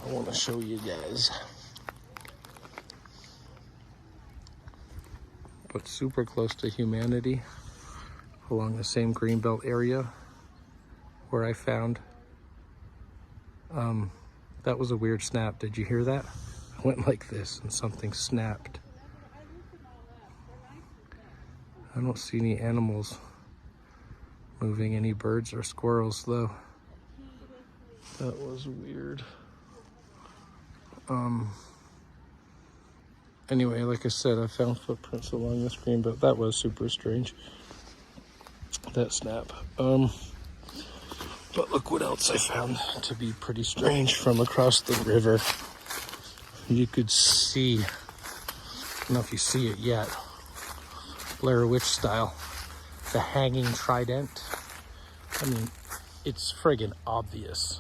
I want to show you guys. But super close to humanity along the same greenbelt area where I found. That was a weird snap. Did you hear that? I went like this and something snapped. I don't see any animals moving, any birds or squirrels though. That was weird. Anyway, like I said, I found footprints along this greenbelt. That was super strange, that snap. But look what else I found to be pretty strange from across the river. You could see, I don't know if you see it yet, Blair Witch style, the hanging trident. I mean, it's friggin' obvious.